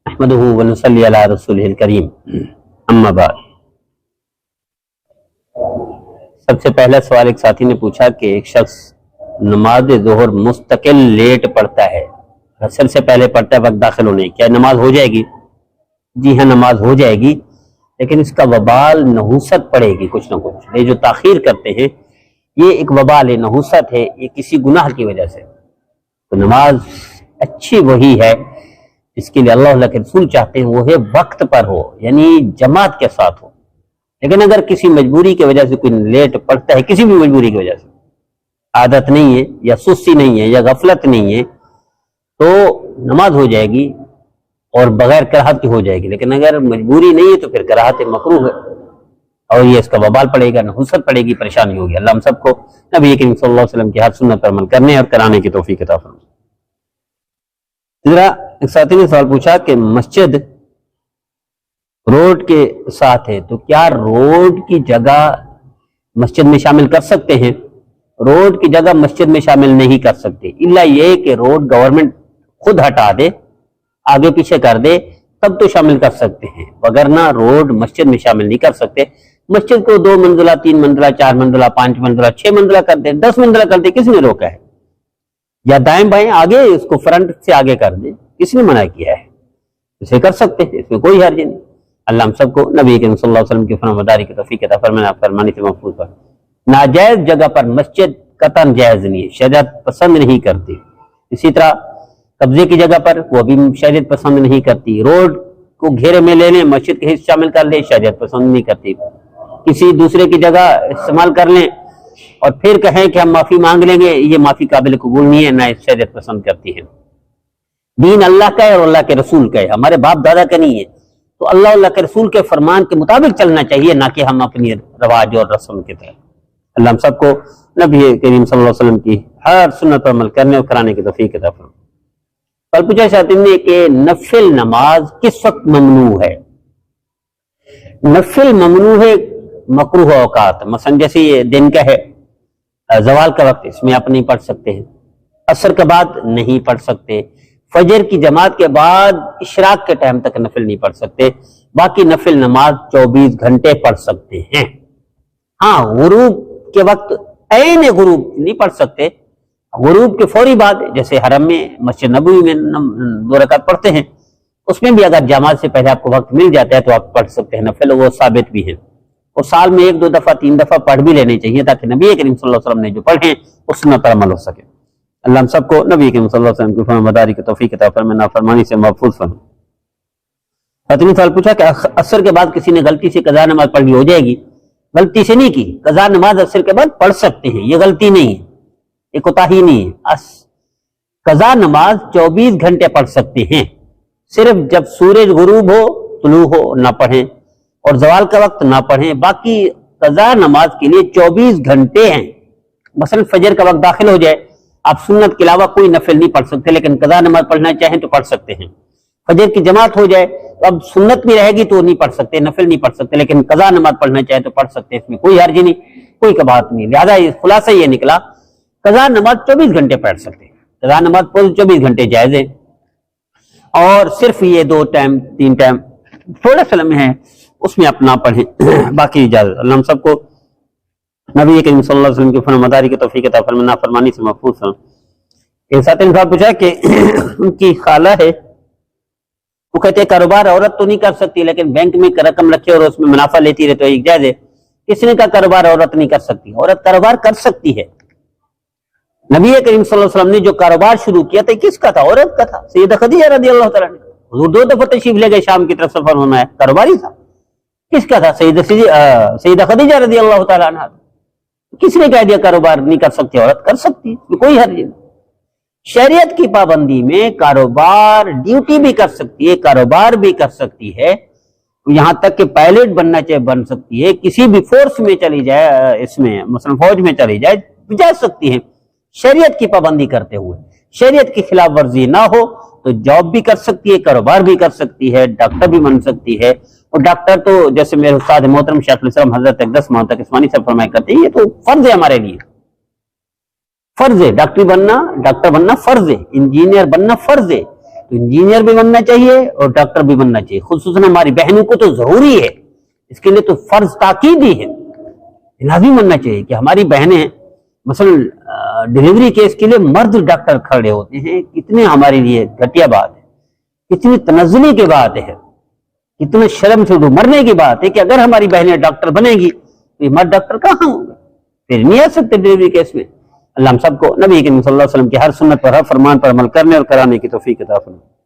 نحمدہ ونصلی علی رسولہ الکریم اما بعد۔ سب سے پہلا سوال ایک ساتھی نے پوچھا کہ ایک شخص نماز ظہر مستقل لیٹ پڑھتا ہے، عصر سے پہلے پڑھتا ہے وقت داخل ہونے، کیا نماز ہو جائے گی؟ جی ہاں، نماز ہو جائے گی، لیکن اس کا وبال نحوست پڑے گی کچھ نہ کچھ۔ یہ جو تاخیر کرتے ہیں یہ ایک وبال ہے، نحوست ہے، یہ کسی گناہ کی وجہ سے۔ تو نماز اچھی وہی ہے جس کے لیے اللہ کے رسول چاہتے ہیں وہ ہے وقت پر ہو، یعنی جماعت کے ساتھ ہو۔ لیکن اگر کسی مجبوری کی وجہ سے کوئی لیٹ پڑتا ہے، کسی بھی مجبوری کی وجہ سے، عادت نہیں ہے یا سستی نہیں ہے یا غفلت نہیں ہے، تو نماز ہو جائے گی اور بغیر کراہت کی ہو جائے گی۔ لیکن اگر مجبوری نہیں ہے تو پھر کراہت مکروہ ہے اور یہ اس کا وبال پڑے گا، نحوست پڑے گی، پریشانی ہوگی۔ اللہ ہم سب کو نبی کریم صلی اللہ علیہ وسلم کی ہر سنت پر عمل کرنے اور کرانے کی توفیق عطا فرمائے۔ ذرا ایک ساتھی نے سوال پوچھا کہ مسجد روڈ کے ساتھ ہے تو کیا روڈ کی جگہ مسجد میں شامل کر سکتے ہیں؟ روڈ کی جگہ مسجد میں شامل نہیں کر سکتے، الا یہ کہ روڈ گورنمنٹ خود ہٹا دے، آگے پیچھے کر دے، تب تو شامل کر سکتے ہیں، وگرنہ روڈ مسجد میں شامل نہیں کر سکتے۔ مسجد کو 2 منزلہ 3 منزلہ 4 منزلہ 5 منزلہ 6 منزلہ کر دے، 10 منزلہ کر دے، کس نے روکا ہے؟ یا دائیں بائیں آگے اس کو فرنٹ سے آگے کر دے، کس نے منع کیا ہے؟ اسے کر سکتے ہیں، اس میں کوئی حرج نہیں۔ اللہ ہم سب کو نبی کریم صلی اللہ علیہ وسلم کی فرمانبرداری کی توفیق عطا فرمائے، فرمانی سے محفوظ پر۔ ناجائز جگہ پر مسجد قطعاً جائز نہیں ہے، شریعت پسند نہیں کرتی۔ اسی طرح قبضے کی جگہ پر وہ بھی شریعت پسند نہیں کرتی۔ روڈ کو گھیرے میں لے لیں، مسجد کے حصے شامل کر لیں، شریعت پسند نہیں کرتی۔ کسی دوسرے کی جگہ استعمال کر لیں اور پھر کہیں کہ ہم معافی مانگ لیں گے، یہ معافی قابل قبول نہیں ہے، نہ شریعت پسند کرتی ہے۔ دین اللہ کا ہے اور اللہ کے رسول کا ہے، ہمارے باپ دادا کا نہیں ہے، تو اللہ کے رسول کے فرمان کے مطابق چلنا چاہیے، نہ کہ ہم اپنی رواج اور رسم کی طرح۔ اللہ ہم سب کو نبی کریم صلی اللہ علیہ وسلم کی ہر سنت پر عمل کرنے اور کرانے کی توفیق عطا فرمائے۔ کل پوچھا شاطر نے کہ نفل نماز کس وقت ممنوع ہے؟ نفل ممنوع ہے مکروہ اوقات، مثلا جیسے یہ دن کا ہے، زوال کا وقت، اس میں آپ نہیں پڑھ سکتے ہیں، عصر کے بعد نہیں پڑھ سکتے، فجر کی جماعت کے بعد اشراق کے ٹائم تک نفل نہیں پڑھ سکتے، باقی نفل نماز 24 گھنٹے پڑھ سکتے ہیں۔ ہاں، غروب کے وقت عین غروب نہیں پڑھ سکتے، غروب کے فوری بعد جیسے حرم میں مسجد نبوی میں 2 رکعت پڑھتے ہیں، اس میں بھی اگر جماعت سے پہلے آپ کو وقت مل جاتا ہے تو آپ پڑھ سکتے ہیں نفل، وہ ثابت بھی ہے، اور سال میں 1 2 دفعہ 3 دفعہ پڑھ بھی لینے چاہیے تاکہ نبی کریم صلی اللہ علیہ وسلم نے جو پڑھے اس سنت پر عمل ہو سکے۔ اللہ ہم سب کو نبی کریم صلی اللہ علیہ وسلم کی فرمانبرداری کی توفیق عطا فرمائے، نافرمانی سے محفوظ فرمائے۔ خاتون نے سوال پوچھا کہ عصر کے بعد کسی نے غلطی سے قضا نماز پڑھ لی، ہو جائے گی؟ غلطی سے نہیں کی، قضا نماز عصر کے بعد پڑھ سکتے ہیں، یہ غلطی نہیں ہے، یہ کوتاہی نہیں ہے۔ قضا نماز 24 گھنٹے پڑھ سکتے ہیں، صرف جب سورج غروب ہو، طلوع ہو نہ پڑھیں، اور زوال کا وقت نہ پڑھیں، باقی قضا نماز کے لیے 24 گھنٹے ہیں۔ مثلا فجر کا وقت داخل ہو جائے، آپ سنت کے علاوہ کوئی نفل نہیں پڑھ سکتے، لیکن قضا نماز پڑھنا چاہیں تو پڑھ سکتے ہیں۔ فجر کی جماعت ہو جائے تو اب سنت بھی رہے گی تو نہیں پڑھ سکتے، نفل نہیں پڑھ سکتے، لیکن قضا نماز پڑھنا چاہیں تو پڑھ سکتے ہیں، اس میں کوئی حرج نہیں، کوئی کباہت نہیں۔ لہٰذا خلاصہ یہ نکلا، قضا نماز 24 گھنٹے پڑھ سکتے ہیں، قضا نماز 24 گھنٹے جائز ہے، اور صرف یہ 2 ٹائم 3 ٹائم تھوڑا سا لمحے ہیں اس میں اپنا پڑھیں، باقی اجازت۔ اللہ ہم سب کو نبی کریم صلی اللہ علیہ وسلم کی فرمانبرداری کی توفیق عطا فرمائے، نافرمانی سے محفوظ ہوں۔ ایک ساتھی نے سوال پوچھا کہ ان کی خالہ ہے، وہ کہتے ہیں کاروبار عورت تو نہیں کر سکتی، لیکن بینک میں رقم رکھے اور اس میں منافع لیتی رہے تو ایک جائز ہے۔ کس نے کہا کاروبار عورت نہیں کر سکتی؟ عورت کاروبار کر سکتی ہے۔ نبی کریم صلی اللہ علیہ وسلم نے جو کاروبار شروع کیا تھا کس کا تھا؟ عورت کا تھا۔ سیدہ خدیجہ رضی اللہ تعالیٰ عنہ، حضور 2 دفعہ تشریف لے گئے شام کی طرف سفر ہونا ہے، کاروباری تھا۔ کس کا تھا؟ سیدہ خدیجہ رضی اللہ تعالیٰ عنہ۔ کس نے کہہ دیا کاروبار نہیں کر سکتی؟ عورت کر سکتی ہے، کوئی حرج نہیں۔ شریعت کی پابندی میں کاروبار ڈیوٹی بھی کر سکتی ہے، کاروبار بھی کر سکتی ہے، یہاں تک کہ پائلٹ بننا چاہے بن سکتی ہے، کسی بھی فورس میں چلی جائے، اس میں مثلا فوج میں چلی جائے جا سکتی ہے، شریعت کی پابندی کرتے ہوئے۔ شریعت کی خلاف ورزی نہ ہو تو جاب بھی کر سکتی ہے، کاروبار بھی کر سکتی ہے، ڈاکٹر بھی بن سکتی ہے۔ اور ڈاکٹر تو جیسے میرے استاد محترم شیخ الاسلام حضرت اقدس مولانا تقی عثمانی صاحب فرمایا کرتے ہیں، یہ تو فرض ہے ہمارے لیے، فرض ہے۔ ڈاکٹر بننا فرض ہے، انجینئر بننا فرض ہے، تو انجینئر بھی بننا چاہیے اور ڈاکٹر بھی بننا چاہیے، خصوصاً ہماری بہنوں کو تو ضروری ہے، اس کے لیے تو فرض تاکیدی ہے، لازم بننا چاہیے کہ ہماری بہنیں مثلا ڈیلیوری کیس کے لیے مرد ڈاکٹر کھڑے ہوتے ہیں، کتنے ہمارے لیے گھٹیا بات ہے، کتنی تنزلی کی بات ہے، کتنے شرم سے مرنے کی بات ہے کہ اگر ہماری بہنیں ڈاکٹر بنے گی تو یہ مرد ڈاکٹر کہاں ہوں گے، پھر نہیں آ سکتے ڈیلیوری کیس میں۔ اللہ ہم سب کو نبی کریم صلی اللہ علیہ وسلم کی ہر سنت پر ہر فرمان پر عمل کرنے اور کرانے کی توفیق عطا فرمائے۔